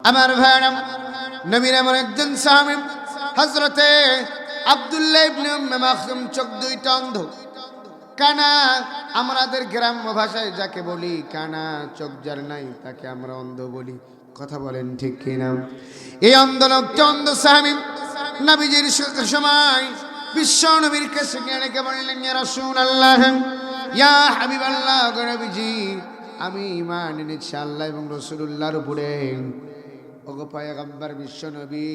আমার ভাইরা, নবীর এমন একজন সাহাবী হযরতে আব্দুল্লাহ ইবনে উম্মে মাকতুম, চোখ দুইটা অন্ধ, কানা। আমাদের গ্রাম্য ভাষায় যাকে বলি কানা, চোখ যার নাই তাকে আমরা অন্ধ বলি। কথা বলেন ঠিক কিনা? এই অন্ধ লোকটা, অন্ধ সাহাবী নবীজির সময় বিশ্ব নবীর কাছে গিয়ে ডেকে বললেন, ইয়া রাসূলুল্লাহ, ইয়া হাবিবাল্লাহ, গো নবীজি, আমি ঈমান এনেছি আল্লাহ এবং রাসূলুল্লাহর উপরে। ওগো পয়গম্বর বিশ্ব নবী,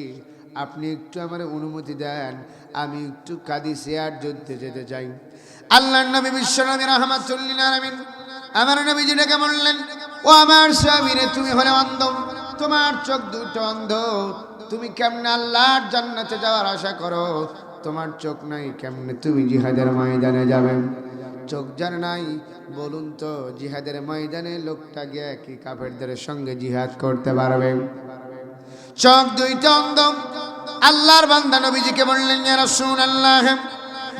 আপনি একটু আমার অনুমতি দেন, আমি একটু কাদিসিয়ার যুদ্ধে যেতে চাই। আল্লাহর নবী বিশ্ব নবী রাহমাতুল লিল আলামিন আমার নবীজি ডেকে বললেন, ও আমার সাহাবী রে, তুমি হলে অন্ধ, তোমার চোখ দুটো অন্ধ, তুমি কেমনে আল্লাহর জান্নাতে যাওয়ার আশা করো? তোমার চোখ নাই, কেমনে তুমি জিহাদের ময়দানে যাবে? চোখ যার নাই, বলুন তো জিহাদের ময়দানে লোকটা গিয়ে কি কাফেরদের সঙ্গে জিহাদ করতে পারবে? চোখ দুইটা অন্ধ। আল্লাহর বান্দা নবীজিকে বললেন, ইয়া রাসূলুল্লাহ,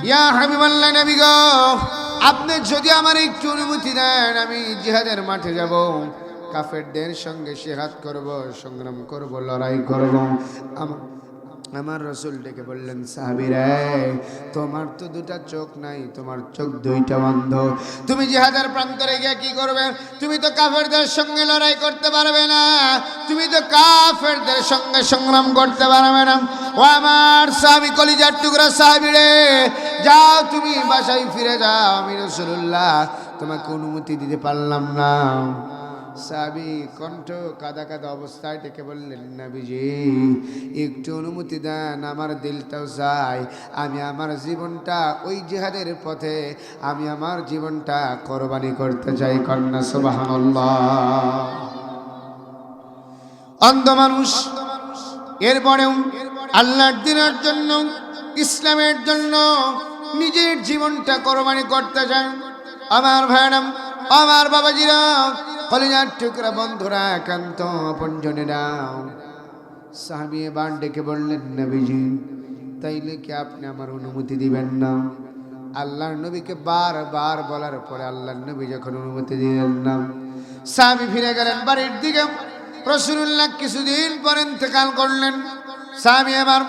ইয়া হাবিবাল্লাহ, নবী গো, আপনি যদি আমার একটু অনুমতি দেন, আমি জিহাদের মাঠে যাব, কাফেরদের সঙ্গে জিহাদ করব, সংগ্রাম করব, লড়াই করব। আমার রাসূল ডেকে বললেন, সাহাবী রে, তোমার তো দুটা চোখ নাই, তোমার চোখ দুইটা অন্ধ, তুমি জিহাদের প্রান্তরে গিয়ে কি করবে? তুমি তো কাফেরদের সঙ্গে লড়াই করতে পারবে না, তুমি তো কাফেরদের সঙ্গে সংগ্রাম করতে পারবে না। ও আমার সাহাবী, কলিজার টুকরা সাহাবী রে, যাও তুমি বাসায় ফিরে যাও, আমি রাসূলুল্লাহ তোমাকে অনুমতি দিতে পারলাম না। সাহাবী কণ্ঠ কাদা কাদা অবস্থায় ডেকে বললেন, নবীজি, একটু অনুমতি দেন, আমার দিলটাও চাই, আমি আমার জীবনটা ওই জিহাদের পথে, আমি আমার জীবনটা কোরবানি করতে চাই। কন্যা সুবহানাল্লাহ। অন্ধ মানুষ এরপরেও আল্লাহর দ্বীনের জন্য, ইসলামের জন্য নিজের জীবনটা কোরবানি করতে চায়। আমার ভাইরা, আমার বাবাজিরা, কলিজার টুকরা বন্ধুরা, একান্ত আপনজনেরা, সাহাবী এবার ডেকে বললেন, নবীজি, তাইলে কি আপনি আমার অনুমতি দিবেন না? আল্লাহর নবীকে বারবার বলার পরে আল্লাহর নবী যখন অনুমতি দিলেন না, সাহাবী ফিরে গেলেন বাড়ির দিকে। রাসূলুল্লাহ কিছুদিন পর ইন্তেকাল করলেন। সাহাবী এবার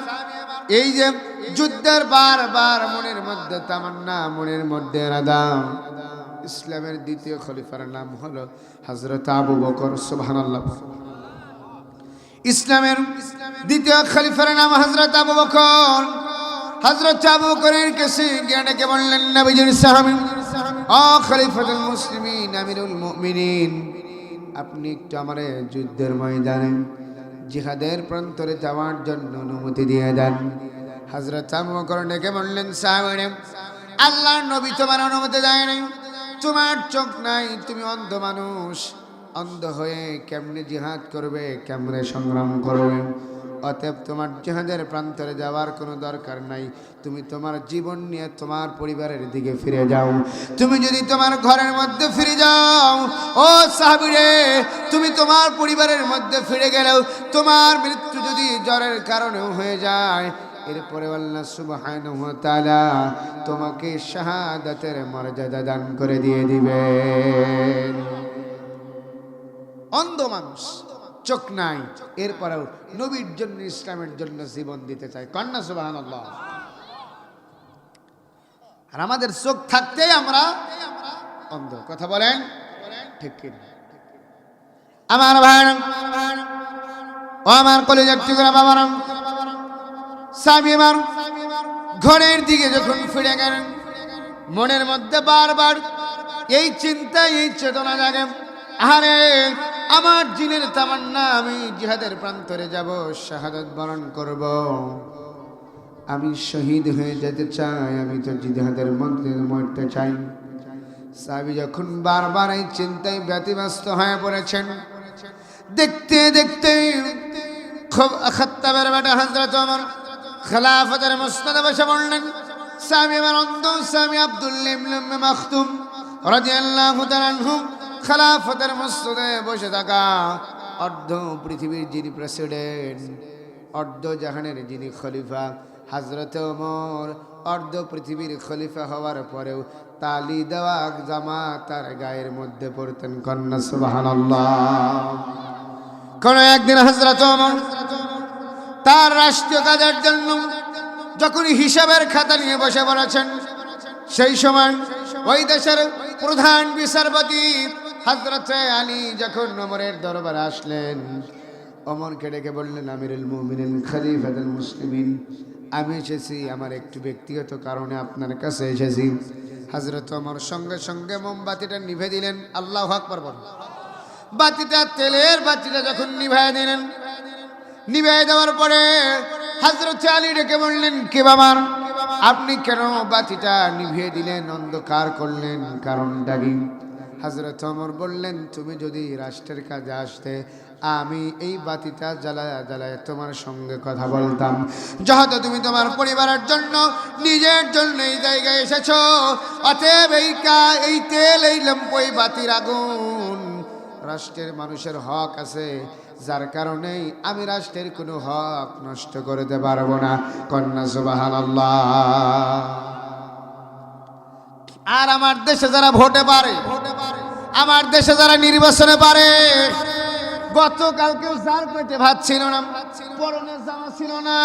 এই যে যুদ্ধের বারবার মনের মধ্যে তামান্না, মনের মধ্যে ইরাদা, ইসলামের দ্বিতীয় খলিফার নাম হলো হযরত আবু বকর। সুবহানাল্লাহ। ইসলামের দ্বিতীয় খলিফার নাম হযরত আবু বকর। হযরত আবু বকরের কাছে গিয়ে ডেকে বললেন, নবীজির সাহাবী, ও খলিফাতুল মুসলিমিন, আমিরুল মুমিনিন, আপনি একটু আমার যুদ্ধের ময়দানে জিহাদের প্রান্তরে যাওয়ার জন্য অনুমতি দিয়ে দেন। হযরত আবু বকর ডেকে বললেন, সাহাবী, আল্লাহর নবী তোমার অনুমতি দেয় নাই, তোমার চোখ নাই, তুমি অন্ধ মানুষ, অন্ধ হয়ে কেমনে জিহাদ করবে, কেমনে সংগ্রাম করবে? অতএব তোমার জিহাদের প্রান্তরে যাওয়ার কোনো দরকার নাই, তুমি তোমার জীবন নিয়ে তোমার পরিবারের দিকে ফিরে যাও। তুমি যদি তোমার ঘরের মধ্যে ফিরে যাও, ও সাহাবী রে, তুমি তোমার পরিবারের মধ্যে ফিরে গেলেও তোমার মৃত্যু যদি জ্বরের কারণেও হয়ে যায়, এরপরে আল্লাহ সুবহানাহু ওয়া তাআলা তোমাকে শাহাদাতের মর্যাদা দান করে দিয়ে দিবেন। অন্ধ মানুষ, চোখ নাই, এরপরেও নবীর জন্য, ইসলামের জন্য জীবন দিতে চায়। কন্যা সুবহানাল্লাহ। আর আমাদের চোখ থাকতেই আমরা অন্ধ। কথা বলেন ঠিক কি? আমার ভাইরা, ও আমার কলিজার টুকরা বাবারা, সাহাবী আমার ঘরের দিকে যখন ফিরে গেলেন, মনের মধ্যে বারবার এই চিন্তা, এই চেতনা জাগে, আরে আমার জিনের তামান্না, আমি জিহাদের প্রান্তরে যাব, শাহাদাত বরণ করব, আমি শহীদ হয়ে যেতে চাই, আমি তো জিহাদের মধ্যে মরতে চাই। সাহাবী যখন বারবার এই চিন্তায় ব্যতিব্যস্ত হয়ে পড়েছেন, দেখতে দেখতে খাত্তাবের বেটা হযরত ওমর খেলাফতের মুসনদে বসে পড়লেন। সাহাবী আমার অন্ধ সাহাবী আব্দুল্লাহ ইবনে উম্মে মাকতুম রাদিয়াল্লাহু তাআলা আনহু খেলাফতের মুসনদে বসে থাকা, অর্ধ পৃথিবীর যিনি প্রেসিডেন্ট, অর্ধ জাহানের যিনি খলিফা হযরত ওমর, অর্ধ পৃথিবীর খলিফা হওয়ার পরেও তালি দেওয়া জামা তার গায়ের মধ্যে পড়তেন। কন্যা সুবহানাল্লাহ। কোন একদিন হযরত ওমর তার রাষ্ট্রীয় কাজের জন্য যখন হিসাবের খাতা নিয়ে বসে পড়েছেন, সেই সময় ওই দেশের প্রধান বিচারপতি হযরত আলী যখন ওমরের দরবারে আসলেন, ওমরকে ডেকে বললেন, আমিরুল মুমিনিন খলিফাতুল মুসলিমিন, আমি এসেছি আমার একটু ব্যক্তিগত কারণে আপনার কাছে এসেছি। হযরত ওমর সঙ্গে সঙ্গে মোমবাতিটা নিভে দিলেন। আল্লাহু আকবার বলেন। বাতিটা, তেলের বাতিটা যখন নিভায় দিলেন, নিভায় দেওয়ার পরে হযরত আলী ডেকে বললেন, কে বাবা, আপনি কেন বাতিটা নিভিয়ে দিলেন, অন্ধকার করলেন, কারণটা কি? হযরত ওমর বললেন, তুমি যদি রাষ্ট্রের কাজে আসতে, আমি এই বাতিটা জ্বালায় জ্বালায় তোমার সঙ্গে কথা বলতাম। যেহেতু তুমি তোমার পরিবারের জন্য, নিজের জন্য এই জায়গায় এসেছো, অতএব এই তেল, এই ল্যাম্প, এই বাতির আগুন রাষ্ট্রের মানুষের হক আছে, যার কারণেই আমি রাষ্ট্রের কোনো হক নষ্ট করতে পারবো না। কন্যা সুবহানাল্লাহ। আর আমার দেশে যারা ভোটে পারে, আমার দেশে যারা নির্বাচনে পারে, গতকালকেও যার পেটে ভাত ছিল না, পরনে জামা ছিল না,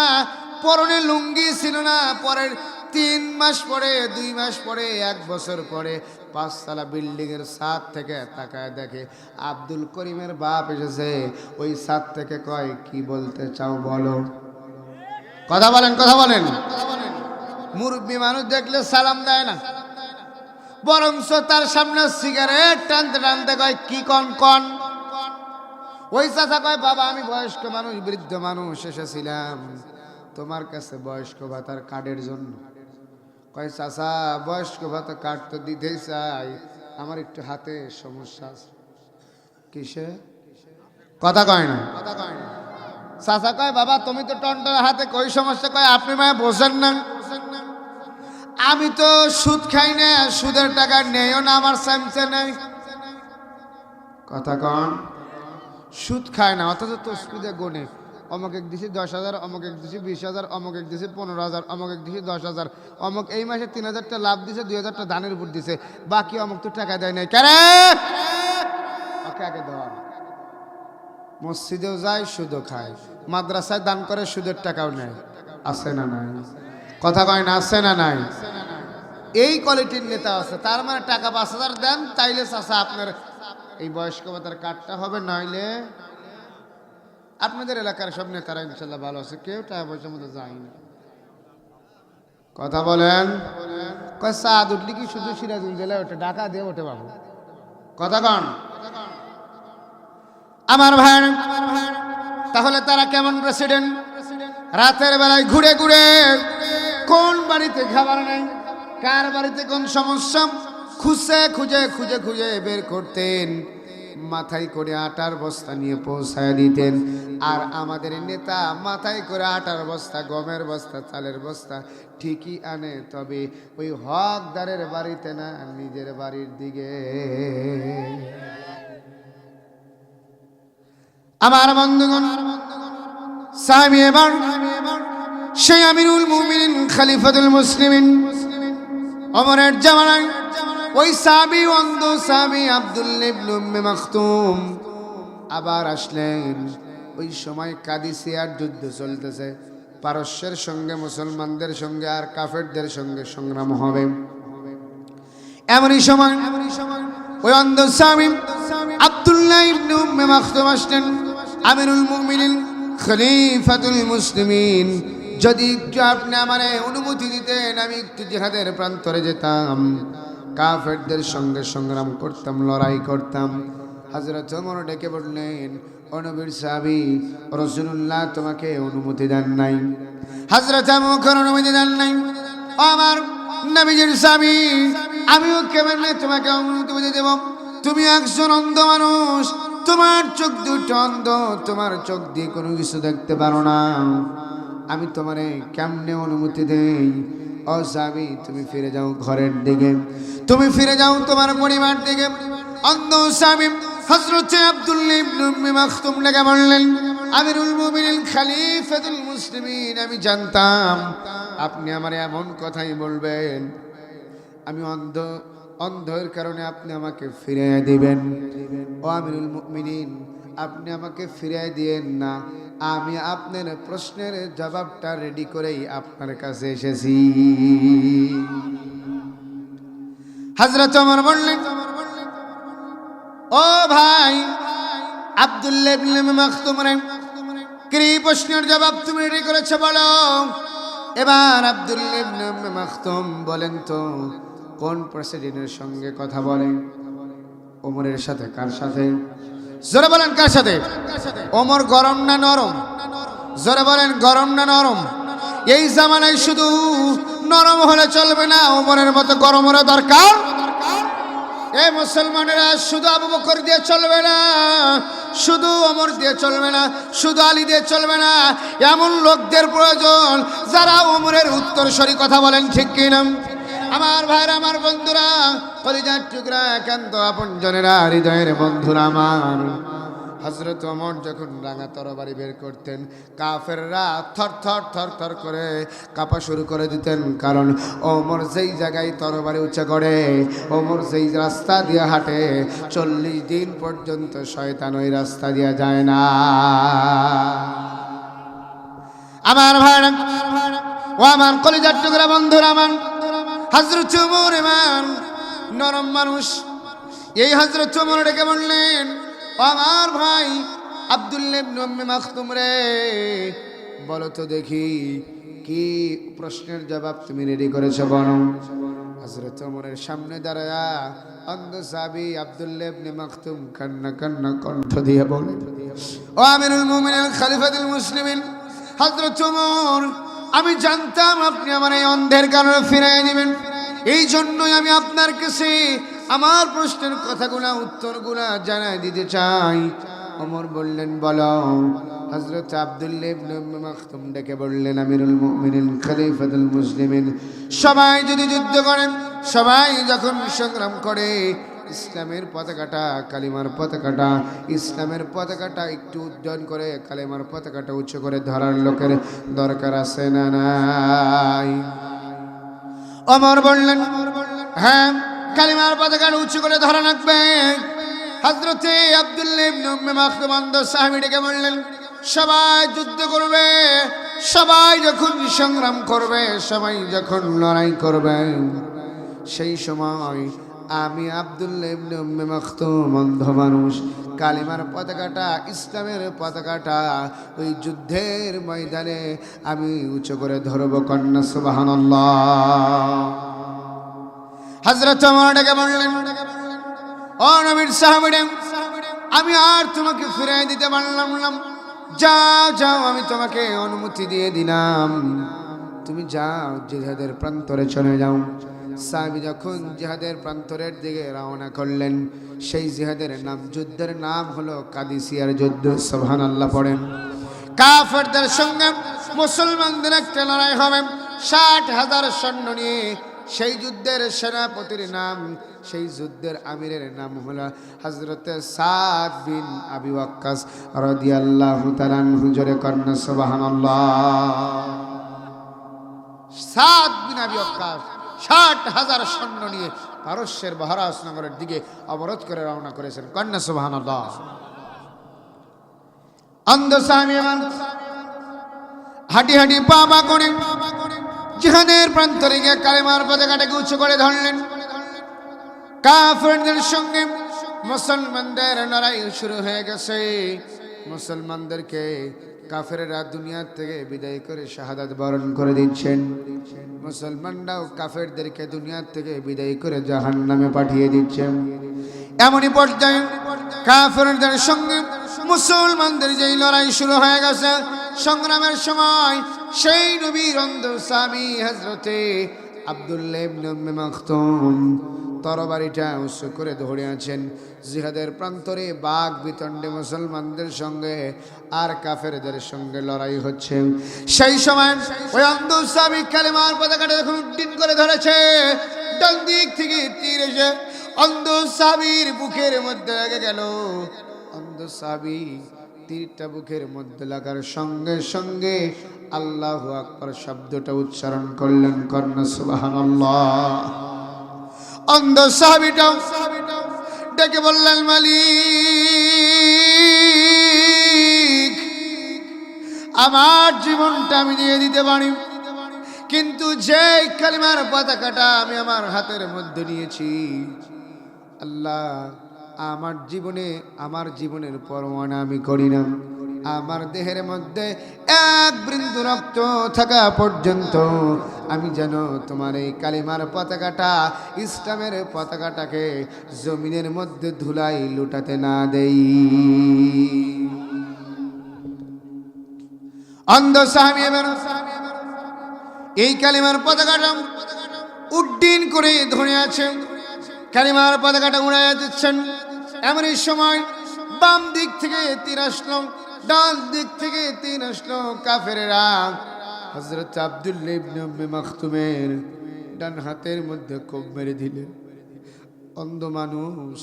পরনে লুঙ্গি ছিল না, পরের 3 মাস পরে, 2 মাস পরে, 1 বছর পরে 5 তলা বিল্ডিং এর ছাদ থেকে তাকায় দেখে আব্দুল করিমের বাপ এসেছে, ওই ছাদ থেকে কয়, কি বলতে চাও বলো? কথা বলেন, কথা বলেন। মুরব্বী মানুষ দেখলে সালাম দেয় না, বরঞ্চ তার সামনে সিগারেট টানতে টানতে কয়, কি কন কন? ওই চাচা কয়, বাবা আমি বয়স্ক মানুষ, বৃদ্ধ মানুষ, এসেছিলাম তোমার কাছে বয়স্ক ভাতার কার্ডের জন্য। কয়, চাচা বয়স্ক ভাতা কার্ড তো দিতেই চাই, আমার একটু হাতে সমস্যা আছে। কিসে? কথা কয় না। চাচা কয়, বাবা তুমি তো টনটন হাতে, কই সমস্যা? কয়, আপনি মায় বোঝেন না, আমি তো সুদ খাই না, সুদের টাকা নেইও না, আমার স্যামসে নেই। কথা কন। সুদ খায় না, অথচ তসবিদে গোনে, অমুক এক দিছি 10,000, অমুক এক দিছি 20,000, অমুক এক দিছি 15,000, অমুক এক দিছি 10,000, অমুক এই মাসে 3,000 টাকা লাভ দিছে, 2,000 টাকা ধানের উপর দিছে, বাকি অমুক তো টাকা দেয় নাই। কারে কাকে ধর? মসজিদেও যায়, সুদও খায়, মাদ্রাসায় দান করে, সুদের টাকাও নেয়। আছে না নাই? কথা কয় না, আছে না নাই? এই কোয়ালিটির নেতা আছে। তার মানে টাকা 5,000 দেন, তাইলে চাচা আপনার এই বয়স্ক ভাতার কার্ডটা হবে, নইলে। আপনাদের এলাকার সব নেতারা ইনশাল্লাহ ভালো আছে, কেউ টাকা পয়সার মধ্যে যায় না। কথা বলেন। কয়, চাঁদ উঠলি কি শুধু সিরাজগঞ্জ জেলায় ওঠে, ঢাকা দিয়ে ওঠে বাবু? কথা কন। আমার ভাই, তাহলে তারা কেমন প্রেসিডেন্ট? রাতের বেলায় ঘুরে ঘুরে কোন বাড়িতে খাবার নেই, কার বাড়িতে কোন সমস্যা, খুঁজে খুঁজে খুঁজে খুঁজে বের করতেন, মাথায় করে আটার বস্তা নিয়ে পৌঁছায় দিতেন। আর আমাদের নেতা মাথায় করে আটার বস্তা, গমের বস্তা, চালের বস্তা ঠিকই আনে, তবে ওই হকদারের বাড়িতে না, নিজের বাড়ির দিকে। আমার বন্ধুগণ, সাহাবী এবার সেই আমিরুল মুমিনিন খলিফাতুল মুসলিমিন ওমরের জামানায় ওই সাহাবী, অন্ধ সাহাবী আব্দুল্লাহ ইবনে উম্মে মাকতুম আবার আসলেন। ওই সময় কাদিসিয়ার যুদ্ধ চলতেছে, পারস্যের সঙ্গে মুসলমানদের সঙ্গে আর কাফেরদের সঙ্গে সংগ্রাম হবে। এমনই সময় ওই অন্ধ সাহাবী আব্দুল্লাহ ইবনে উম্মে মাকতুম আসলেন। আমিরুল মুমিনিন খলিফাতুল মুসলিমিন, যদি একটু আপনি আমারে অনুমতি দিতেন, আমি একটু জিহাদের প্রান্তরে যেতাম, কাফেরদের সঙ্গে সংগ্রাম করতাম, লড়াই করতাম। হযরত ওমর ডেকে বললেন, ও নবীর সাহাবী, রাসূলুল্লাহ তোমাকে অনুমতি দেন নাই। হযরত আবু বকর অনুমতি দেন নাই। ও আমার নবীজির সাহাবী, আমিও কেমনে তোমাকে অনুমতি দেব? তুমি একজন অন্ধ মানুষ, তোমার চোখ দুটো অন্ধ, তোমার চোখ দিয়ে কোনো কিছু দেখতে পারো না, আমি তোমারে কেমনে অনুমতি দেই? ও সাহাবী, তুমি ফিরে যাও ঘরের দিকে, তুমি ফিরে যাও তোমার পরিবার দিকে। অন্ধ সাহাবী হযরত আব্দুল্লাহ ইবনে উম্মে মাকতুম লেগে বললেন, আমিরুল মুমিনিন খলিফাতুল মুসলিমিন, আমি জানতাম আপনি আমারে এমন কথাই বলবেন, আমি অন্ধের কারণে আপনি আমাকে ফিরিয়ে দিবেন। ও আমিরুল মুমিনিন, আপনি আমাকে ফিরিয়ে দিয়েন না, আমি আপনার প্রশ্নের জবাবটা রেডি করেই আপনার কাছে এসেছি। হযরত ওমর বললেন, ও ভাই আব্দুল্লাহ ইবনে মাখতুম রে, কি প্রশ্নের জবাব তুমি রেডি করেছো বলো। এবার আব্দুল্লাহ ইবনে মাখতুম বলেন তো, কোন প্রেসিডেন্টের সঙ্গে কথা বলেন? ওমরের সাথে। কার সাথে? জোরে বলেন, কার সাথে? ওমর গরম না নরম? জোরে বলেন, গরম না নরম? এই জামানায় শুধু নরম হলে চলবে না, ওমরের মতো গরম হওয়া দরকার। এই মুসলমানেরা শুধু আবু বকর দিয়ে চলবে না, শুধু ওমর দিয়ে চলবে না, শুধু আলী দিয়ে চলবে না, এমন লোকদের প্রয়োজন যারা ওমরের উত্তরসূরি কথা বলেন, ঠিক কিনা? আমার ভাইরা, আমার বন্ধুরা, কলিজার টুকরা, একান্ত আপনজনেরা, হৃদয়ের বন্ধুরা আমার, হযরত ওমর যখন রাঙা তরবারি বের করতেন, কাফেররা থর থর থর থর করে কাঁপা শুরু করে দিতেন। কারণ ওমর যেই জায়গায় তরবারি উঁচা করে, ওমর যেই রাস্তা দিয়ে হাঁটে, 40 দিন পর্যন্ত শয়তান ওই রাস্তা দিয়ে যায় না। আমার ভাইরা ও আমার কলিজার টুকরা বন্ধুরা আমার, হযরত ওমর এমন নরম মানুষ। এই হযরত ওমর ডেকে বললেন, আমার ভাই আব্দুল্লাহ ইবনে মাখতুম রে, বলো তো দেখি কি প্রশ্নের জবাব তুমি রেডি করেছো বলো। হযরত ওমরের সামনে দাঁড়ায়া অন্ধ সাহাবী আব্দুল্লাহ ইবনে মাখতুম কান্না কান্না কণ্ঠ দিয়ে বলে, ও আমিরুল মুমিনিন খলিফাতুল মুসলিমিন হযরত ওমর, আমি জানতাম আপনি আমার এই অন্ধের কারণে ফিরিয়ে নেবেন, এই জন্যই আমি আপনার কাছে আমার প্রশ্নের কথাগুলা উত্তরগুলা জানাই দিতে চাই। ওমর বললেন, বলো। হযরত আব্দুল্লাহ ইবনে মাখতুম ডেকে বললেন, আমিরুল মুমিনিন খলিফাতুল মুসলিমিন, সবাই যদি যুদ্ধ করেন, সবাই যখন সংগ্রাম করে, ইসলামের পতাকাটা, কালিমার পতাকাটা, ইসলামের পতাকাটা একটু উজ্জ্বল করে, কালিমার পতাকাটা উঁচু করে ধরার লোকের দরকার আছে না নাই? ওমর বললেন, হ্যাঁ, কালিমার পতাকাটা উঁচু করে ধরা রাখবে। হযরতে আব্দুল্লাহ ইবনে মাখতুম অন্ধ সাহাবী ডেকে বললেন, সবাই যুদ্ধ করবে, সবাই যখন সংগ্রাম করবে, সবাই যখন লড়াই করবে, সেই সময় আমি আব্দুল্লাহ ইবনে মাখতুম অন্ধ মানুষ, কালিমার পতাকাটা, ইসলামের পতাকাটা ওই যুদ্ধের ময়দানে আমি উঁচু করে ধরব। কন্যা সুবহানাল্লাহ। হযরত ওমর ডেকে বললেন, ও নবীর সাহাবীরা, আমি আর তোমাকে ফিরিয়ে দিতে পারলাম না, যাও যাও, আমি তোমাকে অনুমতি দিয়ে দিলাম, তুমি যাও, জিহাদের প্রান্তরে চলে যাও। সাহাবী যখন জিহাদের প্রান্তরের দিকে রওনা করলেন, সেই জিহাদের নাম, যুদ্ধের নাম হলো কাদিসিয়ার যুদ্ধ। সুবহানাল্লাহ পড়েন। কাফেরদের সঙ্গে মুসলমানদের একটা লড়াই হবে, 60,000 সৈন্য নিয়ে। সেই যুদ্ধের সেনাপতির নাম, সেই যুদ্ধের আমিরের নাম হলো হযরত সাদ বিন আবি ওয়াক্কাস রাদিয়াল্লাহু তাআলা আনহু। জোরে কন্যা সুবহানাল্লাহ। সাদ বিন আবি ওয়াক্কাস 60,000 সৈন্য নিয়ে পারস্যের বহরাস নগরের দিকে অবরোধ করে রওনা করেছেন। কন্যা সুবহানাল্লাহ। অন্ধ সাহাবী হাঁটি হাঁটি পা পা করে জিহাদের প্রান্তরে গিয়ে কালেমার পতাকাটাকে উঁচু করে ধরলেন। কাফেরদের সঙ্গে মুসলমানদের লড়াই শুরু হয়ে গেছে। মুসলমানদেরকে কাফেররা দুনিয়া থেকে বিদায় করে শাহাদাত বরণ করে দিচ্ছেন। মুসলমানরাও কাফেরদেরকে দুনিয়া থেকে বিদায় করে জাহান্নামে পাঠিয়ে দিচ্ছেন। এমনই পর্যায়ে কাফেরদের সঙ্গে মুসলমানদের যেই লড়াই শুরু হয়ে গেছে, সংগ্রামের সময় সেই নবীর অন্ধ সাহাবী হযরতে আব্দুল্লাহ ইবনে মাখতুম তরবারিটা উঁচু করে ধরে আছেন। জিহাদের প্রান্তরে বাঘ বিতণ্ডে মুসলমানদের সঙ্গে আর কাফেরদের সঙ্গে লড়াই হচ্ছে। সেই সময় ওই অন্ধ সাহাবী কালেমার পতাকাটা যখন উড্ডীন করে ধরেছে, ডান দিক থেকে তীর এসে অন্ধ সাহাবীর বুকের মধ্যে লেগে গেল। অন্ধ সাহাবী তীরটা বুকের মধ্যে লাগার সঙ্গে সঙ্গে আল্লাহু আকবার শব্দটা উচ্চারণ করলেন। কন্যা সুবহানাল্লাহ। অন্ধ সাহাবীটা ডেকে বললেন, মালিক আমার জীবনটা আমি দিয়ে দিতে পারি, কিন্তু যে কালিমার পতাকাটা আমি আমার হাতের মধ্যে নিয়েছি, আল্লাহ আমার জীবনের পরোয়ানা আমি করি না। আমার দেহের মধ্যে এক বিন্দু রক্ত থাকা পর্যন্ত আমি যেন তোমার এই কালিমার পতাকাটা, ইসলামের পতাকাটাকে জমিনের মধ্যে ধুলাই লুটাতে না দেই। অন্ধ সাহাবী এই কালিমার পতাকাটা উড্ডীন করে ধরে আছেন, কালিমার পতাকাটা উড়াইয়া দিচ্ছেন। এমনই সময় বাম দিক থেকে তীর আসলো, ডান দিক থেকে তীর আসলো। কাফেরেরা হযরত আব্দুল্লাহ ইবনে উম্মে মাকতুমের ডান হাতের মধ্যে কোপ মেরে দিলেন। অন্ধ মানুষ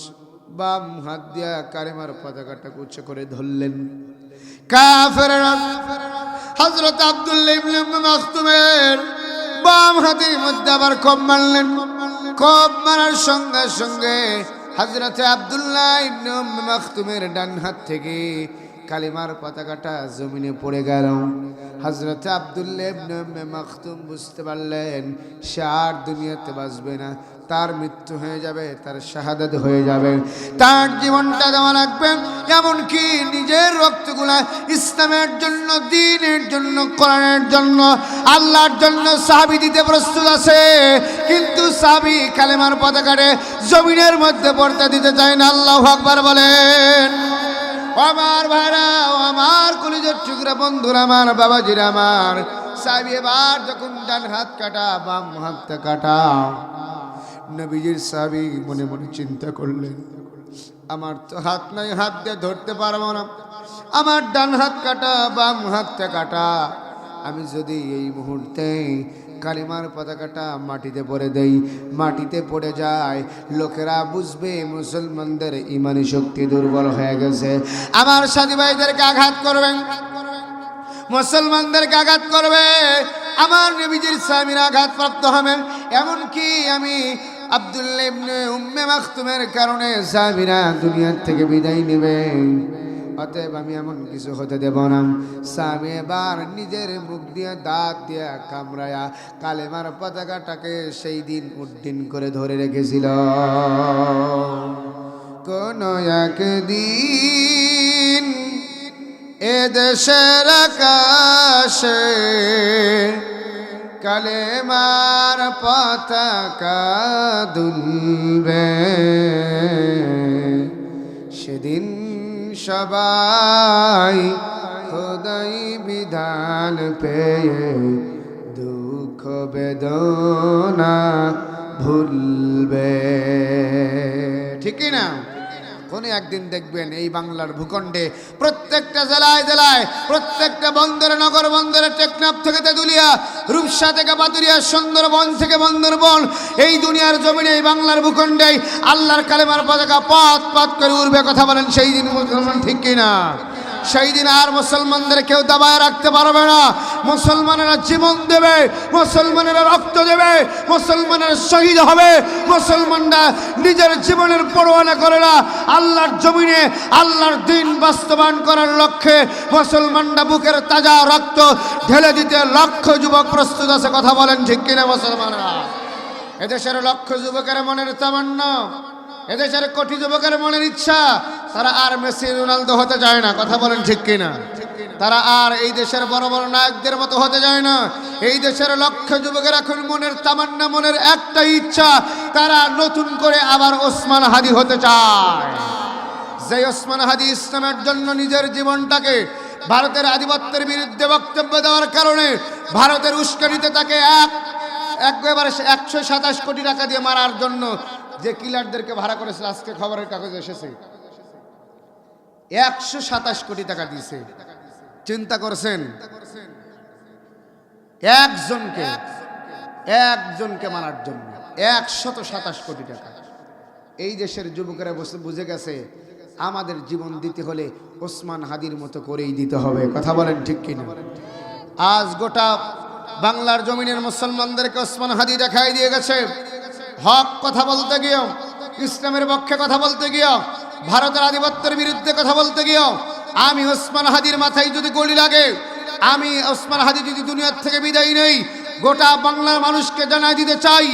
বাম হাত দিয়া কালিমার পতাকাটা উঁচু করে ধরলেন। কাফেরেরা হযরত আব্দুল্লাহ ইবনে উম্মে মাকতুমের বাম হাতের মধ্যে আবার কোপ মারলেন। কোপ মারার সঙ্গে সঙ্গে হযরত আব্দুল্লাহ ইবনে উম্মে মাকতুমের ডান হাত থেকে কালিমার পতাকাটা জমিনে পড়ে গেল। হযরত আব্দুল্লাহ ইবনে উম্মে মাকতুম বুঝতে পারলেন সে আর দুনিয়াতে বাঁচবে না, তার মৃত্যু হয়ে যাবে, তার শাহাদাত হয়ে যাবে, তার জীবনটা দেওয়া লাগবে। এমনকি নিজের রক্তগুলা ইসলামের জন্য, দ্বীনের জন্য, কোরআনের জন্য, আল্লাহর জন্য সাহাবী দিতে প্রস্তুত আছে, কিন্তু সাহাবী কালেমার পতাকারে জমিনের মধ্যে পড়তে দিতে চায় না। আল্লাহু আকবার বলেন। আমার ভাইরা, আমার কলিজার টুকরা বন্ধুরা, আমার বাবাজিরা, আমার সাহাবী এবার যখন ডান হাত কাটা, বাম হাতটা কাটা, নবীজির সাহাবী মনে মনে চিন্তা করলেন, আমার তো হাত নাই, হাত দিয়ে ধরতে পারবো না, আমার ডান হাত কাটা, বাম হাতটা কাটা, আমি যদি এই মুহূর্তে কালিমার পতাকাটা মাটিতে পড়ে দেই, মাটিতে পড়ে যায়, লোকেরা বুঝবে মুসলমানদের ইমানি শক্তি দুর্বল হয়ে গেছে, আমার সাথী ভাইদেরকে আঘাত করবেন, মুসলমানদেরকে আঘাত করবে, আমার নবীজির সাহাবীরা আঘাতপ্রাপ্ত হবেন। এমনকি আমি আব্দুল্লাহ ইবনে উম্মে মাকতুমের কারণে সাহাবীরা দুনিয়ার থেকে বিদায় নেবে, অতএব আমি এমন কিছু হতে দেব না। সাহাবী এবার নিজের মুখ দিয়ে দাঁত দিয়ে কামড়ায়া কালেমার পতাকাটাকে সেই দিন উড্ডীন করে ধরে রেখেছিল। কোন একদিন এদেশের আকাশে কালেমার পতাকা দুলবে, সেদিন সবাই খোদাই বিধান পেয়ে দুঃখ বেদনা ভুলবে, ঠিক না? কোন একদিন দেখবেন এই বাংলার ভূখণ্ডে প্রত্যেকটা জেলায় জেলায়, প্রত্যেকটা বন্দরে, নগর বন্দরে, টেকনাফ থেকে তেঁতুলিয়া, রূপসা থেকে পাতুরিয়া, সুন্দরবন থেকে বন্দরবন, এই দুনিয়ার জমিনে, এই বাংলার ভূখণ্ডে আল্লাহর কালেমার পতাকা পাত পাত করে উড়বে। কথা বলেন সেই দিন মুসলমান, ঠিক কিনা? সেই দিন আর মুসলমানদের কেউ দাবায় রাখতে পারবে না। মুসলমানেরা জীবন দেবে, মুসলমানেরা রক্ত দেবে, মুসলমানেরা শহীদ হবে। মুসলমানরা নিজের জীবনের পরোয়া করে না, আল্লাহর জমিনে আল্লাহর দ্বীন বাস্তবায়ন করার লক্ষ্যে মুসলমানরা বুকের তাজা রক্ত ঢেলে দিতে লক্ষ যুবক প্রস্তুত আছে। কথা বলেন ঠিক কিনা মুসলমানরা? এদেশের লক্ষ যুবকের মনের তামান্না, এদেশের কোটি যুবকের মনের ইচ্ছা, তারা আর মেসি, রোনালদো হতে চায় না। কথা বলেন ঠিক কিনা? তারা আর এই দেশের বড় বড় নায়কদের মতো হতে চায় না। এই দেশের লক্ষ যুবকের এখন মনের তামান্না, মনের একটাই ইচ্ছা, তারা নতুন করে আবার ওসমান হাদি হতে চায়। যে ওসমান হাদি ইসলামের জন্য নিজের জীবনটাকে ভারতের আধিপত্যের বিরুদ্ধে বক্তব্য দেওয়ার কারণে ভারতের উস্কানিতে তাকে একবারে 127 কোটি টাকা দিয়ে মারার জন্য যে কিলারদেরকে ভাড়া করেছিল, আজকে খবরের কাগজে এসেছে 127 কোটি টাকা দিয়েছে। চিন্তা করছেন? একজনকে মারার জন্য 127 কোটি টাকা। এই দেশের যুবকেরা বুঝে গেছে আমাদের জীবন দিতে হলে ওসমান হাদির মতো করেই দিতে হবে। কথা বলেন ঠিক কিনা? আজ গোটা বাংলার জমিনের মুসলমানদেরকে ওসমান হাদি দেখাই দিয়ে গেছে। হক কথা বলতে গিয়েও, ইসলামের পক্ষে কথা বলতে গিয়েও, ভারতের আধিপত্যের বিরুদ্ধে কথা বলতে গিয়েও, আমি ওসমান হাদির মাথায় যদি গুলি লাগে, আমি ওসমান হাদি যদি দুনিয়ার থেকে বিদায় নেই, গোটা বাংলার মানুষকে জানাই দিতে চাই,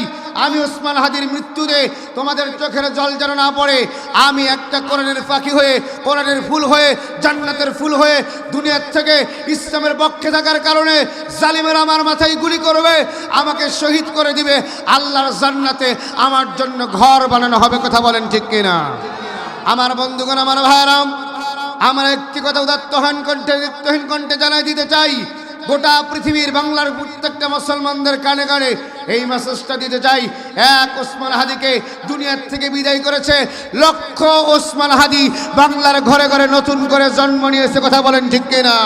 আমি ওসমান হাদির মৃত্যুতে তোমাদের চোখের জল যেন না পড়ে, আমি একটা কোরআনের পাখি হয়ে, কোরআনের ফুল হয়ে, জান্নাতের ফুল হয়ে দুনিয়ার থেকে ইসলামের পক্ষে থাকার কারণে জালিমেরা আমার মাথায় গুলি করবে, আমাকে শহীদ করে দিবে, আল্লাহর জান্নাতে আমার জন্য ঘর বানানো হবে। কথা বলেন ঠিক কিনা? আমার বন্ধুগণ, আমার ভাইরাম, আমার একটি কথা উদাত্তহীন কণ্ঠে জানাই দিতে চাই, গোটা পৃথিবীর বাংলার প্রত্যেকটা মুসলমানদের কানে কানে এই মেসেজটা দিতে চাই, এক ওসমান হাদিকে দুনিয়ার থেকে বিদায় করেছে, লক্ষ ওসমান হাদি বাংলার ঘরে ঘরে নতুন করে জন্ম নিয়েছে। কথা বলেন ঠিক কিনা?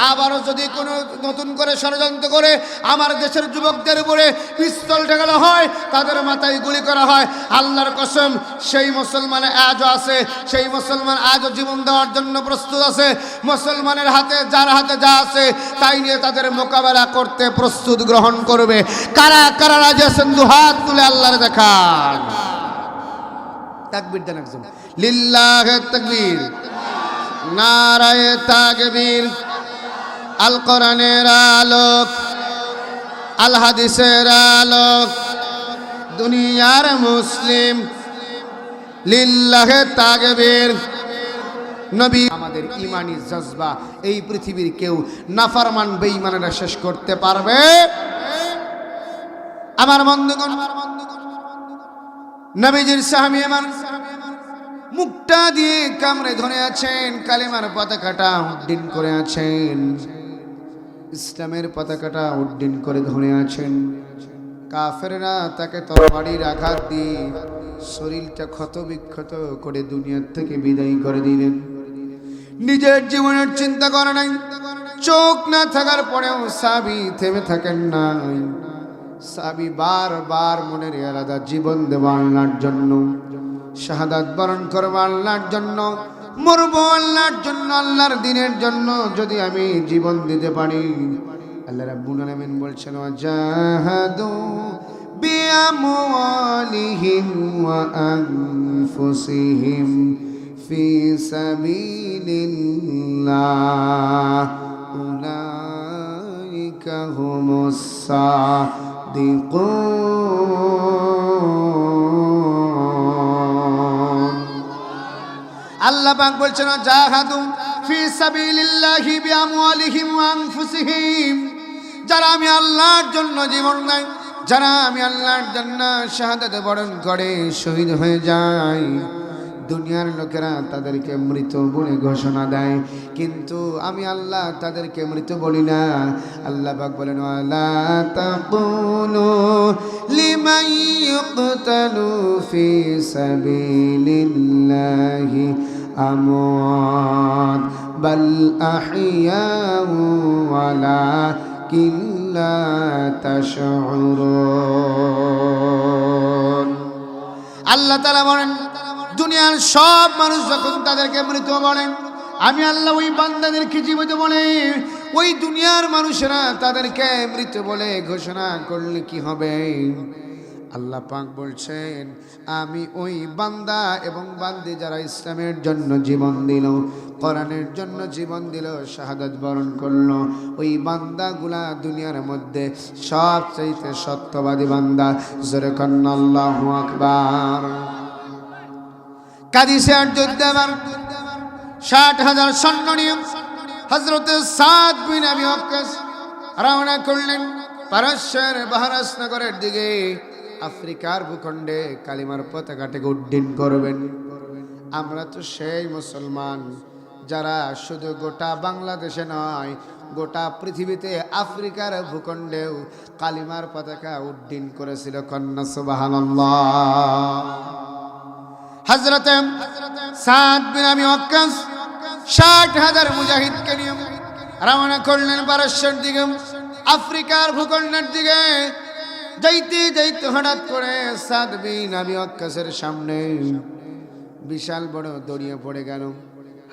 আবারও যদি কোনো নতুন করে ষড়যন্ত্র করে আমার দেশের যুবকদের উপরে পিস্তল ঠেকানো হয়, তাদের মাথায় গুলি করা হয়, আল্লাহর কসম সেই মুসলমান আজও আছে, সেই মুসলমান আজও জীবন দেওয়ার জন্য প্রস্তুত আছে। মুসলমানের হাতে, যার হাতে যা আছে তাই নিয়ে তাদের মোকাবেলা করতে প্রস্তুত গ্রহণ করবে। কারা কারা রাজি আছেন? দুহাত তুলে আল্লাহর দেখান। তাকবীর দেন একজন। লিল্লাহি তাকবীর, নারায়ে তাকবীর। আল কোরআনের আলোক, আল হাদিসের আলোক, দুনিয়ার মুসলিম, লিল্লাহি তাকবীর। নবী আমাদের ঈমানি জজবা এই পৃথিবীর কেউ নাফরমান বেঈমানেরা শেষ করতে পারবে? আমার বন্ধুগণ, নবীজির সাহাবী আমার মুখটা দিয়ে কামড়ে ধরে আছেন, কালেমার পতাকাটা উড্ডীন করে আছেন, ইসলামের পতাকাটা উড্ডীন করে ধরে আছেন। কাফেররা তাকে তরবারির আঘাত দিয়ে শরীরটা ক্ষত বিক্ষত করে দুনিয়ার থেকে বিদায় করে দিলেন। নিজের জীবনের চিন্তা করে নাই, চোখ না থাকার পরেও সাহাবী থেমে থাকেন নাই। সাহাবী বারবার মনের আলাদা জীবন দেব আল্লাহর জন্য, শাহাদাত বরণ করব আল্লাহর জন্য, মরব আল্লাহর জন্য, আল্লাহর দ্বীনের জন্য যদি আমি জীবন দিতে পারি। আল্লাহ রাব্বুল আলামিন বলছেন, ওয়াজাহাদু বিআমওয়ালিহিম ওয়া আনফুসিহিম ফি সাবিলিল্লাহ উলাইকা হুমুস সাদিকুন। আল্লাহ পাক বলছেন, জাহাদু ফি সাবিলিল্লাহি বিআমওয়ালিহিম ওয়া আনফুসিহিম, যারা আমি আল্লাহর জন্য জীবন দেয়, যারা আমি আল্লাহর জন্য শাহাদাত বরণ করে শহীদ হয়ে যায়, দুনিয়ার লোকেরা তাদেরকে মৃত বলে ঘোষণা দেয়, কিন্তু আমি আল্লাহ তাদেরকে মৃত বলি না। আল্লাহ পাক বলেন, ওয়ালা তাকুলু লিমান ইউকতালু ফি সাবিলিল্লাহি আমওয়াত বাল আহইয়াউ ওয়ালাকিন লা তাশউরুন। আল্লাহ তাআলা বলেন, দুনিয়ার সব মানুষ যখন তাদেরকে মৃত বলে, আমি আল্লাহ ওই বান্দাদেরকে জীবিত বলে। ওই দুনিয়ার মানুষেরা তাদেরকে মৃত বলে ঘোষণা করলে কি হবে? আল্লাহ পাক বলছেন, আমি ওই বান্দা এবং বান্দি যারা ইসলামের জন্য জীবন দিল, কোরআনের জন্য জীবন দিল, শাহাদাত বরণ করলো, ওই বান্দাগুলা দুনিয়ার মধ্যে সবচেয়ে সত্যবাদী বান্দা। জোরে কন্না আল্লাহু আকবার। কাদিসিয়ার যুদ্ধে আবার ৬০,০০০ সৈন্য নিয়ে হযরত সাদ বিন আবি ওয়াক্কাস রওনা করলেন পারস্যের বাহরাস নগরের দিকে। আফ্রিকার ভূখণ্ডে কালিমার পতাকাটাকে উড্ডীন করবেন। আমরা তো সেই মুসলমান যারা শুধু গোটা বাংলাদেশে নয়, গোটা পৃথিবীতে আফ্রিকার ভূখণ্ডেও কালিমার পতাকা উড্ডীন করেছিল। কন্যা সুবহানাল্লাহ। হযরত সাদ বিন আবি ওয়াক্কাস ৬০,০০০ মুজাহিদকে নিয়ে রওনা করলেন পারস্যের দিকে, আফ্রিকার ভূখণ্ডের দিকে। যাইতে যাইতে হঠাৎ করে সাদ বিন আবি ওয়াক্কাসের সামনে বিশাল বড় দড়িয়ে পড়ে গেল।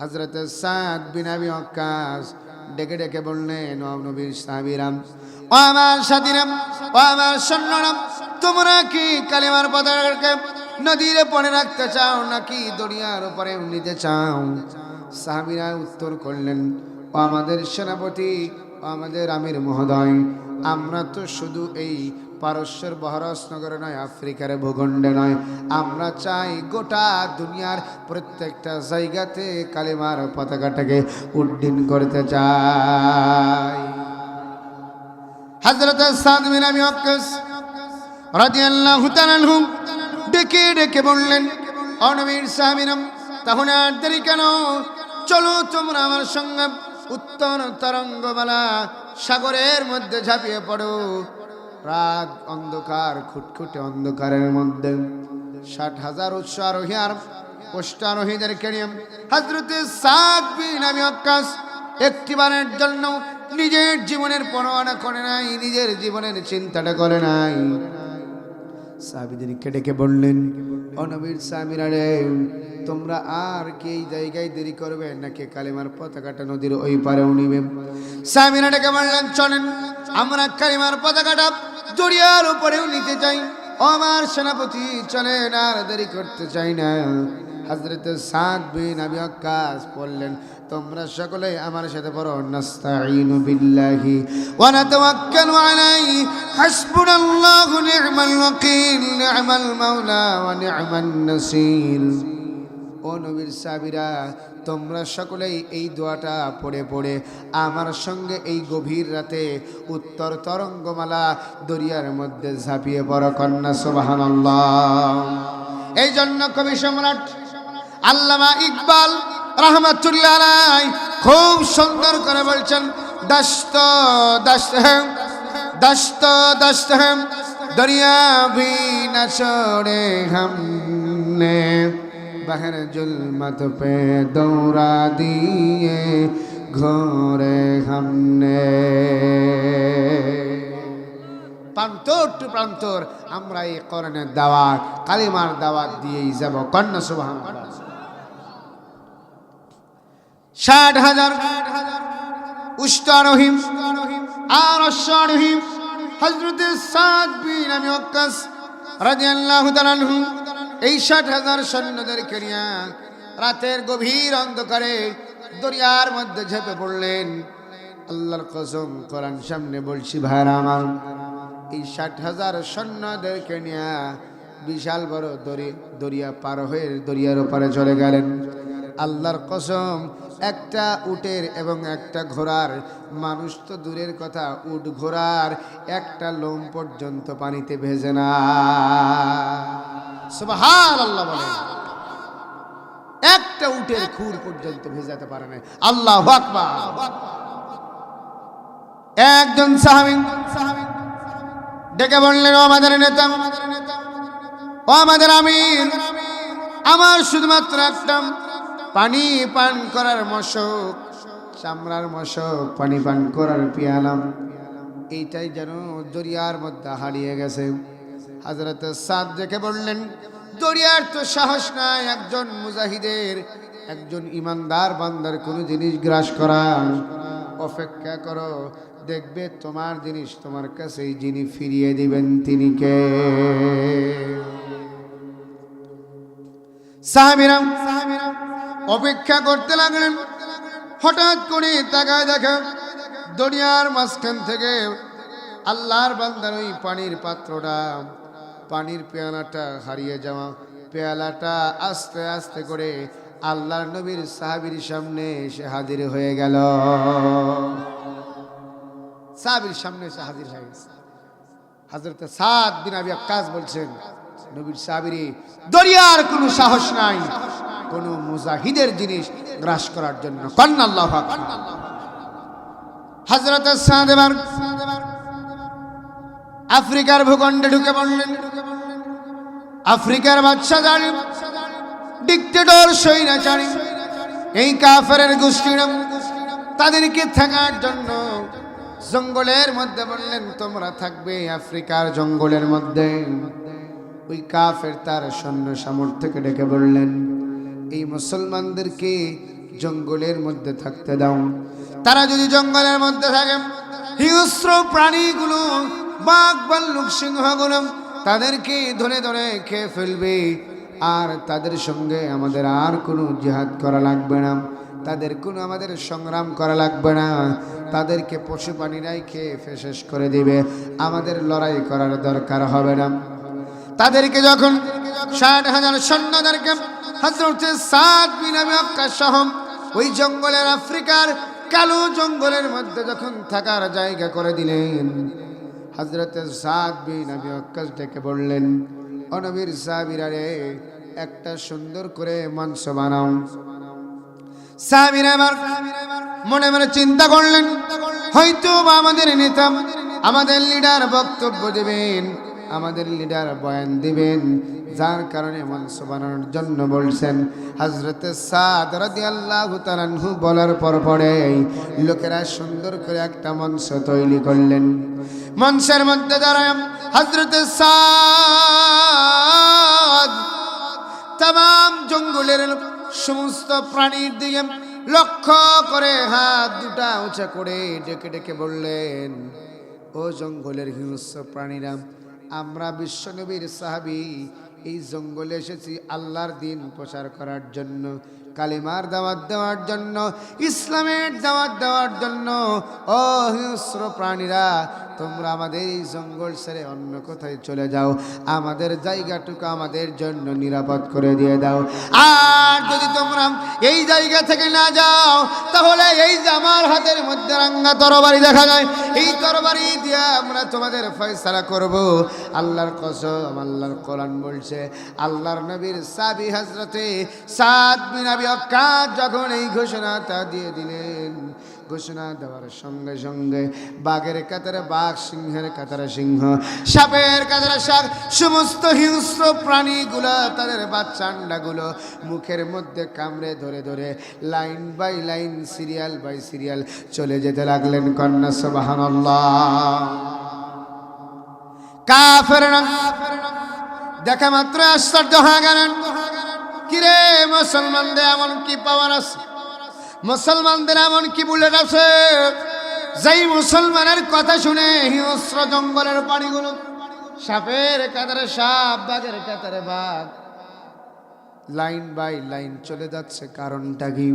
হযরত সাদ বিন আবি ওয়াক্কাস ডেকে ডেকে বললেন, ও নবীর সাহাবীরাম, ও আমার সাথীরাম, ও আমার সৈন্যরাম, তোমরা কি কালিমার পতাকাকে নদীরে পড়ে রাখতে চাও নাকি দরিয়ার উপরে নিতে চাও? সাহাবীরা উত্তর করলেন, ও ও আমাদের সেনাপতি, ও আমাদের আমির মহোদয়, আমরা তো শুধু এই পারস্যের বহরসনগরে নয়, আফ্রিকার ভূখণ্ডে নয়, আমরা চাই গোটা দুনিয়ার প্রত্যেকটা জায়গাতে কালিমার পতাকাটাকে উড্ডীন করতে চাই। হযরত সাদ বিন আবি ওয়াক্কাস রাদিয়াল্লাহু তাআলা আনহু ডেকে ডেকে বললেন, ও নবীর সাহাবীরা, তাহলে আর দেরি কেন? চলো তোমরা আমার সঙ্গে উত্তর তরঙ্গমালা সাগরের মধ্যে ঝাঁপিয়ে পড়ো। রাত অন্ধকার, খুটখুটে অন্ধকারের মধ্যে ৬০,০০০ উৎসারোহী আর অশ্বারোহীদেরকে নিয়ে হযরত সাদ বিন আবি ওয়াক্কাস একটিবারের জন্য নিজের জীবনের পরোয়া করে নাই, নিজের জীবনের চিন্তাটা করে নাই। সাহাবীদেরকে ডেকে বললেন, ও নবীর সাহাবীরা রে, তোমরা আর কি এই জায়গায় দেরি করবে নাকি কালিমার পতাকাটা নদীর ওই পারেও নিবে? সাহাবীরা ডেকে বললেন, চলেন, আমরা কালিমার পতাকাটা দরিয়ার উপরেও নিতে চাই। ও আমার সেনাপতি, চলেন, আর দেরি করতে চাই না। হযরত সাদ বিন আবি ওয়াক্কাস বললেন, তোমরা সকলে আমার সাথে পড়ো, নাস্তাঈনু বিল্লাহি ওয়া নাতাওয়াক্কালু আলাইহি হাসবুনাল্লাহু নি'মাল ওয়াকিল নি'মাল মাওলা ওয়া নি'মান নাসীর। ও নবীর সাহাবীরা, তোমরা সকলেই এই দোয়াটা পড়ে পড়ে আমার সঙ্গে এই গভীর রাতে উত্তর তরঙ্গমালা দরিয়ার মধ্যে ঝাঁপিয়ে পড়ো, কন্যা সুবহানাল্লাহ। এই জন্য কবি সম্রাট আল্লামা ইকবাল রহমাতুল্লাহ আলাইহি খুব সুন্দর করে বলছেন, দস্ত দস্ত হ্যাঁ, দস্ত দস্ত হ্যাঁ, দরিয়া ভি না छोड़े हमने, बहर जुल्मत पे दौड़ा दिए घोरे हमने। প্রান্তর টু প্রান্তর আমরা এই কোরআনের দাওয়াত, কালিমার দাওয়াত দিয়েই যাব, কন্যা সুবহানাল্লাহ। ৬০,০০০ উষ্ট্রারোহী আর অশ্বারোহী হযরত সাদ বিন আবি ওয়াক্কাস রাদিয়াল্লাহু তাআলা আনহু এই ৬০,০০০ সৈন্যদেরকে নিয়ে রাতের গভীর অন্ধকারে দরিয়ার মধ্যে ঝেঁপে পড়লেন। আল্লাহর কসম, কোরআন সামনে বলছি ভাইরা আমার, এই ৬০,০০০ সৈন্যদেরকে নিয়ে বিশাল বড় দরিয়া পার হয়ে দরিয়ার ওপারে চলে গেলেন। আল্লাহর কসম, একটা উটের এবং একটা ঘোড়ার, মানুষ তো দূরের কথা, উট ঘোড়ার একটা লোম পর্যন্ত পানিতে ভেজে না। সুবহানাল্লাহ বলেন, একটা উটের খুর পর্যন্ত ভেজাতে পারে না। আল্লাহু আকবার। একজন সাহাবী ডেকে বললেন, ও আমাদের নেতা, ও আমাদের আমির, আমার শুধুমাত্র একটা পানি পান করার মশক, চামড়ার মশক, পানি পান করার পিয়ালাম, এইটাই যেন দরিয়ার মধ্যে হারিয়ে গেছে। হযরত সাদ ডেকে বললেন, দরিয়ার তো সাহস নাই একজন মুজাহিদের, একজন ইমানদার বান্দার কোনো জিনিস গ্রাস করার। অপেক্ষা করো, দেখবে তোমার জিনিস তোমার কাছেই যিনি ফিরিয়ে দিবেন তিনি কে। সাহাবীরা অপেক্ষা করতে লাগলেন। হঠাৎ করে তাকায় দেখেন দরিয়ার মাঝখান থেকে আল্লাহর বান্দার ওই পানির পাত্রটা, পানির পেয়ালাটা হারিয়ে যাওয়া, পেয়ালাটা আস্তে আস্তে করে আল্লাহর নবীর সাহাবীর সামনে এসে হাজির হয়ে গেল। সাহাবীর সামনে এসে হাজির হয়ে গেছে। হযরত সাদ বিন আবি ওয়াক্কাস বলছেন, নবীর সাহাবীর দরিয়ার কোনো সাহস নাই কোন মুজাহিদের জিনিস গ্রাস করার জন্য, কন্যা আল্লাহু আকবার। হযরত সাদ এবার আফ্রিকার ভূখণ্ডে ঢুকে পড়লেন। আফ্রিকার বাদশা জালিম ডিক্টেটর স্বৈরাচারী এই কাফেরের গোষ্ঠীরা তাদেরকে থাকার জন্য জঙ্গলের মধ্যে বললেন, তোমরা থাকবে আফ্রিকার জঙ্গলের মধ্যে। ওই কাফের তার সৈন্য সামর্থ্যকে ডেকে বললেন, এই মুসলমানদেরকে জঙ্গলের মধ্যে থাকতে দাও। তারা যদি জঙ্গলের মধ্যে থাকে, হিংস্র প্রাণীগুলো, বাঘ ভাল্লুক সিংহগুলো তাদেরকে ধরে ধরে খেয়ে ফেলবে, আর তাদের সঙ্গে আমাদের আর কোনো জিহাদ করা লাগবে না। তাদের কোনো আমাদের সংগ্রাম করা লাগবে না, তাদেরকে পশু প্রাণীরাই খেয়ে শেষ করে দিবে, আমাদের লড়াই করার দরকার হবে না। তাদেরকে যখন ৬০,০০০ সৈন্যদেরকে হযরত সাদ বিন আবি ওয়াক্কাস সহ ওই জঙ্গলের, আফ্রিকার কালো জঙ্গলের মধ্যে যখন থাকার জায়গা করে দিলেন, হযরত সাদ বিন আবি ওয়াক্কাস ডেকে বললেন, ও নবীর সাহাবীরা রে, একটা সুন্দর করে মঞ্চ বানাও। সাহাবীরা আমার মনে মনে চিন্তা করলেন, হয়তো আমাদের নেতা, আমাদের লিডার বক্তব্য দেবেন, আমাদের লিডার বয়ান দিবেন, যার কারণে মঞ্চ বানানোর জন্য বলছেন। হযরত সাদ রাদিয়াল্লাহু তাআলা আনহু বলার পরে লোকেরা সুন্দর করে একটা মঞ্চ তৈরি করলেন। মঞ্চের মধ্যে দাঁড়ায় হযরত সাদ তামাম জঙ্গলের সমস্ত প্রাণীর দিকে লক্ষ্য করে হাত দুটা উঁচা করে ডেকে ডেকে বললেন, ও জঙ্গলের হিংস্র প্রাণীরা, আমরা বিশ্বনবীর সাহাবী এই জঙ্গলে এসেছি আল্লাহর দিন প্রচার করার জন্য, কালিমার দাওয়াত দেওয়ার জন্য, ইসলামের দাওয়াত দেওয়ার জন্য। ও হিংস্র প্রাণীরা, তোমরা আমাদের এই জঙ্গল ছেড়ে অন্য কোথায় চলে যাও, আমাদের জায়গাটুকু আমাদের জন্য নিরাপদ করে দিয়ে দাও। আর যদি তোমরা এই জায়গা থেকে না যাও, তাহলে এই যে আমার হাতের মধ্যে রাঙ্গা তরবারি দেখা যায়, এই তরবারি দিয়ে আমরা তোমাদের ফয়সালা করব। আল্লাহর কসম, আল্লাহর কোরআন বলছে, আল্লাহর নবীর সাহাবী হযরতে সাদ বিন আবি ওয়াক্কাস যখন এই ঘোষণাটা দিয়ে দিলেন, ঘোষণা দেওয়ার সঙ্গে সঙ্গে বাঘের কাতারে বাঘ, সিংহের কাতারে সিংহ, সাপের কাতারে সাপ, সমস্ত হিংস্র প্রাণীগুলো তাদের বাচ্চা আন্ডাগুলো মুখের মধ্যে কামড়ে ধরে ধরে line by line, serial by serial চলে যেতে লাগলেন। কন্যা সুবহানাল্লাহ। কাফেররা দেখা মাত্র আশ্চর্য হয়ে গেলেন, কিরে মুসলমানদের এমন কি পাওয়ার আছে, মুসলমানদের এমন কি বুলেট আছে, যেই মুসলমানের কথা শুনে হিংস্র জঙ্গলের প্রাণীগুলো, সাপের কাতারে সাপ, বাঘের কাতারে বাঘ, লাইন বাই লাইন চলে যাচ্ছে। কারণটা কি?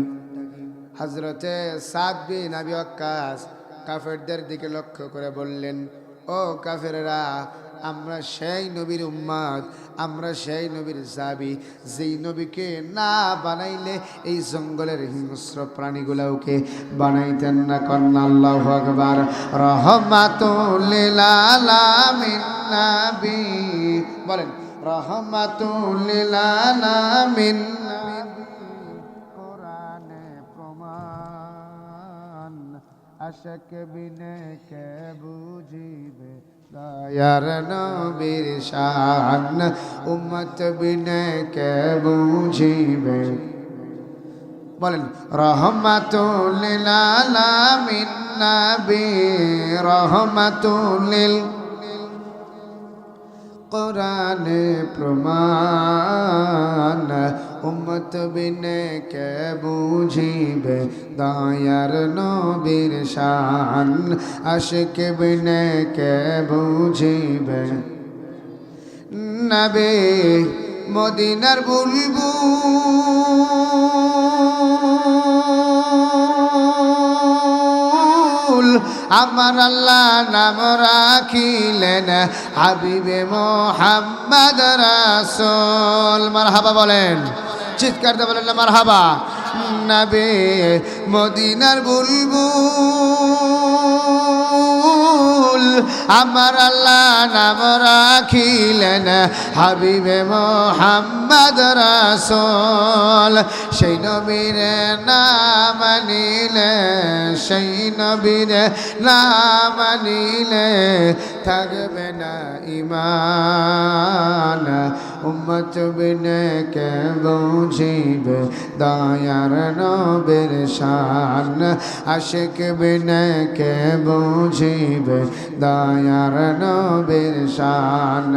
হযরতে সাদ বিন আবি ওয়াক্কাস কাফেরদের দিকে লক্ষ্য করে বললেন, ও কাফেররা, আমরা সেই নবীর উম্মত, আমরা সেই নবীর সাহাবী, যেই নবীকে না বানাইলে এই জঙ্গলের হিংস্র প্রাণীগুলোকে বানাইতেন না। কন্যা আল্লাহু আকবার। রহমাতুল লিল আলামিন নবী, বলেন রহমাতুল লিল আলামিন, কোরআনে প্রমাণ, আশিক বিনে কে বুঝিবে দয়ার নবীর শান, উম্মত বিনে কে বুঝিবে। বলেন রহমাতুল লিল আলামিন নবী, রহমাতুল লিল, কোরআনে প্রমাণ, উম্মত বিনে কে বুঝিবে দয়ার নবীর শান, আশিক বিনে কে বুঝিবে। নবী মদিনার বুলবুল, আমার আল্লাহ নাম রাখিলেন হাবিবে মুহাম্মদ রাসূল। মারহাবা বলেন, চিৎকার দিয়ে বলেন না মারহাবা। নবী মদিনার বুলবুল, আমার আল্লাহ নাম রাখিলেন হাবিবে মুহাম্মদ রাসূল। সেই নবীর নাম নিলে, সেই নবীর নাম নিলে থাকবে না ঈমান, উম্মত বিনে কে বুঝিবে দয়ার নবীর শান, আশিক বিনে কে বুঝিবে দয়ার নবীর শান।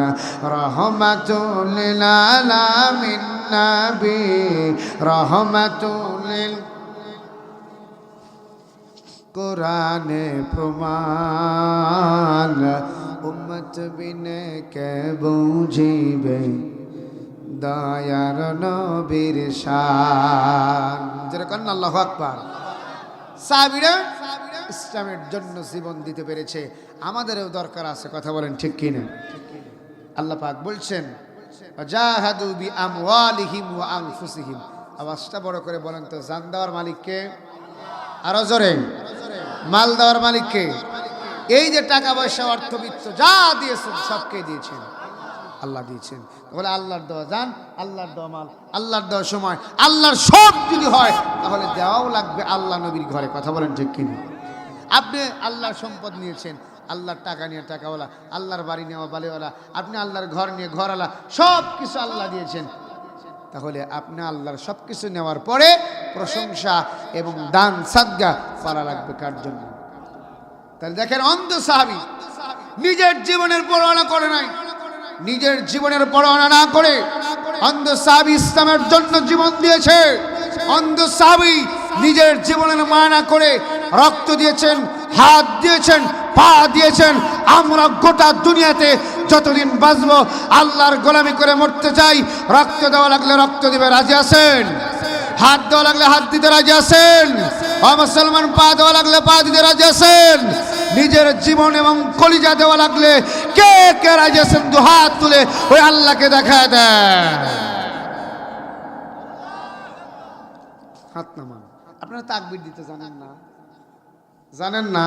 রহমাতুল লিল আলামিন নবী, রহমাতুল লিল, কোরআনে প্রমাণ, উম্মত বিনে কে বুঝিবে দয়ার নবীর শান। যেরকম আল্লাহু আকবার। সাহাবীরা ইসলামের জন্য জীবন দিতে পেরেছে, আমাদেরও দরকার আছে, কথা বলেন ঠিক কিনা? আল্লাহ পাক বলছেন জাহাদু বি আমওয়ালিহিম ওয়া আনফুসিহিম। আওয়াজটা বড় করে বলেন তো, জান দেওয়ার মালিক কে? আরো জোরে। মাল দেওয়ার মালিক কে? এই যে টাকা পয়সা অর্থবিত্ত যা দিয়েছেন সবকে দিয়েছেন, আল্লাহ দিয়েছেন। বলে আল্লাহর দেওয়া জান, আল্লাহর দেওয়া মাল, আল্লাহর দেওয়া সময়, আল্লাহর সব যদি হয় তাহলে দেওয়াও লাগবে আল্লাহ নবীর ঘরে, কথা বলেন ঠিক কিনা? আপনি আল্লাহর সম্পদ নিয়েছেন, আল্লাহর টাকা নিয়ে টাকাওয়ালা, আল্লাহর বাড়ি নেওয়া বাড়িওয়ালা, আপনি আল্লাহর ঘর নিয়ে ঘরওয়ালা, সব কিছু আল্লাহ দিয়েছেন। তাহলে আপনি আল্লাহর সব কিছু নেওয়ার পরে প্রশংসা এবং দান সাদগা করা লাগবে কার জন্য? তাহলে দেখেন, অন্ধ সাহাবী নিজের জীবনের পরোয়া করে নাই, নিজের জীবনের পরোয়া না করে অন্ধ সাহাবী ইসলামের জন্য জীবন দিয়েছে। অন্ধ সাহাবী নিজের জীবনের মায়া করে রক্ত দিয়েছেন, হাত দিয়েছেন, পা দিয়েছেন। আমরা গোটা দুনিয়াতে যতদিন বাঁচবো আল্লাহর গোলামি করে মরতে চাই। রক্ত দেওয়া লাগলে রক্ত দিবে, রাজি আছেন? হাত দেওয়া লাগলে হাত দিতে রাজি আছেন? মুসলমান পা দেওয়া লাগলে পা দিতে রাজি আছেন? নিজের জীবন এবং কলিজা দেওয়া লাগলে কে কে রাজি আছেন? দু হাত তুলে ওই আল্লাহকে দেখা দেন। হাত নামান। আপনারা তাকবীর দিতে জানেন না? জানেন না?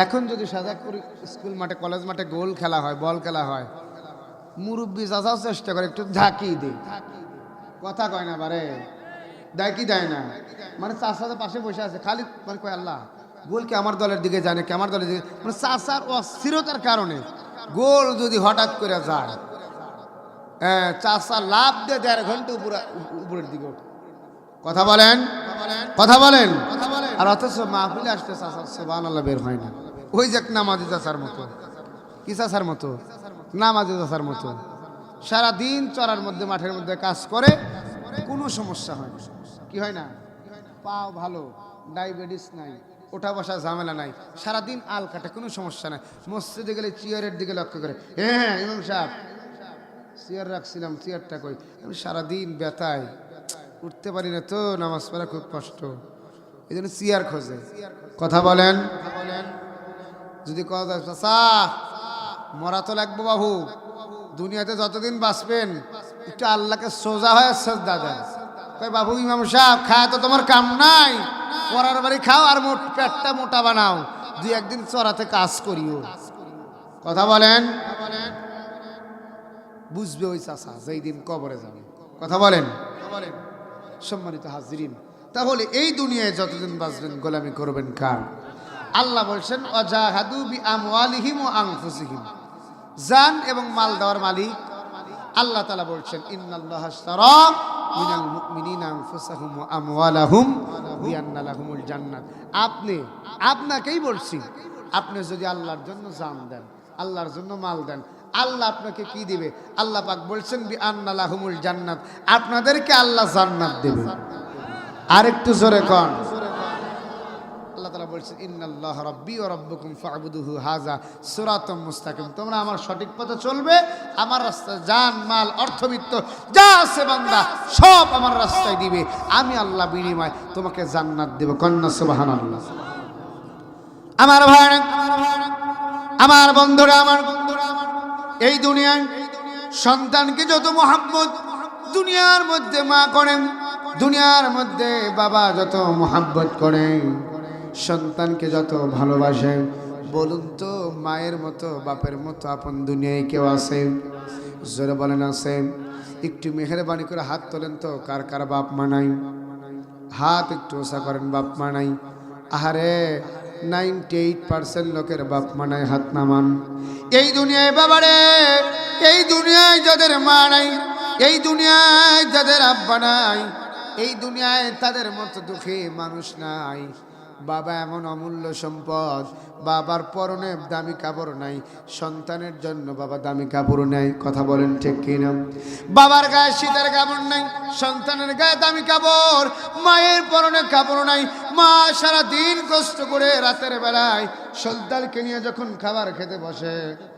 এখন যদি সাজাদপুর স্কুল মাঠে, কলেজ মাঠে গোল খেলা হয়, বল খেলা হয়, মুরব্বী চাচাও চেষ্টা করে একটু ঝাঁকি দেয়, কথা কয় না বারে, দেয় কি দেয় না? মানে চাচাদের পাশে বসে আছে, খালি মানে কয় আল্লাহ গোল কি আমার দলের দিকে জানে, কি আমার দলের দিকে, মানে চাচার অস্থিরতার কারণে গোল যদি হঠাৎ করে যায়, চাচা লাভ দিয়ে 1.5 ঘন্টা উপরের দিকে ওঠে, কথা বলেন, কথা বলেন। আর অথচ মাহফিলে আসতে চাচা সুবহানাল্লাহ বের হয় না। ওই যে নামাজি চাচার মতো, কি চাচার মতো? নামাজি চাচার মতো সারাদিন চড়ার মধ্যে মাঠের মধ্যে কাজ করে, কোনো সমস্যা হয় না। কি হয় না? পাও ভালো, ডায়াবেটিস নাই, ওঠা বসা ঝামেলা নাই, সারাদিন আল কাটে, কোনো সমস্যা নাই। মসজিদে গেলে চেয়ারের দিকে লক্ষ্য করে, হ্যাঁ ইমাম সাহেব চেয়ার রাখছিলাম, চেয়ারটা কই? আমি সারাদিন ব্যথায় উঠতে পারি না তো, নামাজ পড়া খুব কষ্ট, এই জন্য চেয়ার খোঁজে, কথা বলেন। যদি কথা যায় চাচা মরা তো লাগবো বাবু, দুনিয়াতে যতদিন বাঁচবেন একটু আল্লাহকে সোজা হয়ে সেজদা দেন। কই বাবু ইমাম সাহেব খায় তো তোমার কাম নাই, পরার বাড়ি খাও আর পেটটা মোটা বানাও, 2-1 দিন চড়াতে কাজ করিও, কথা বলেন। বুঝবে ওই চাচা যেই দিন কবরে যাবে, কথা বলেন। সম্মানিত হাজরিন, তাহলে এই দুনিয়ায় যতদিন বাঁচবেন গোলামি করবেন কার? আল্লাহ বলছেন ওয়াজাহাদু বিআমওয়ালিহিম ওয়া আনফুসিহিম, জান এবং মাল দেওয়ার মালিক আল্লাহ তাআলা বলছেন ইন্নাল্লাহা আশতারা মিনাল মুমিনিনা আনফুসাহুম ওয়া আমওয়ালাহুম বিআন্না লাহুমুল জান্নাত। আপনাকেই বলছি, আপনি যদি আল্লাহর জন্য জান দেন, আল্লাহর জন্য মাল দেন, আল্লাহ আপনাকে কি দিবে? আল্লাহ পাক বলছেন বিআন্না লাহুমুল জান্নাত, আপনাদেরকে আল্লাহ জান্নাত দেবে। আরেকটু জোরে কোন, আল্লাহ তাআলা বলছেন ইন্নাল্লাহা রাব্বি ওয়া রাব্বুকুম ফা'বুদুহু হাযা সিরাতুম মুস্তাকিম। তোমরা আমার সঠিক পথে চলবে, আমার রাস্তায় জান মাল অর্থবিত্ত যা আছে বান্দা সব আমার রাস্তায় দিবে, আমি আল্লাহ বিনিময় তোমাকে জান্নাত দেব। কন্না সুবহানাল্লাহ। আমার ভাই, আমার বন্ধুরা, এই দুনিয়ায় সন্তানকে যত মোহাব্বত দুনিয়ার মধ্যে মা করেন, দুনিয়ার মধ্যে বাবা যত মোহাব্বত করে, সন্তানকে যত ভালোবাসে, বলুন তো মায়ের মতো বাপের মতো আপন দুনিয়ায় কেউ আছে? জোরে বলেন আছে? একটু মেহেরবানি করে হাত তোলেন তো, কার কার বাপ মা নাই? হাত একটু ওসা করেন, বাপ মা নাই। আহারে 98% লোকের বাপ মা নাই, হাত নামান। এই দুনিয়ায় বাবারে, এই দুনিয়ায় যাদের মা নাই, এই দুনিয়ায় যাদের আব্বা নাই, এই দুনিয়ায় তাদের মতো দুঃখী মানুষ নাই। বাবা এমন অমূল্য সম্পদ, বাবার পরনে দামি কাপড় নাই, সন্তানের জন্য বাবা দামি কাপড় নেয়, কথা বলেন ঠিক কিনা? বাবার গায়ে শীতের কাপড় নাই, সন্তানের গায়ে দামি কাপড়, মায়ের পরনে কাপড় নাই। মা সারা দিন কষ্ট করে রাতের বেলায় সন্তানকে নিয়ে যখন খাবার খেতে বসে,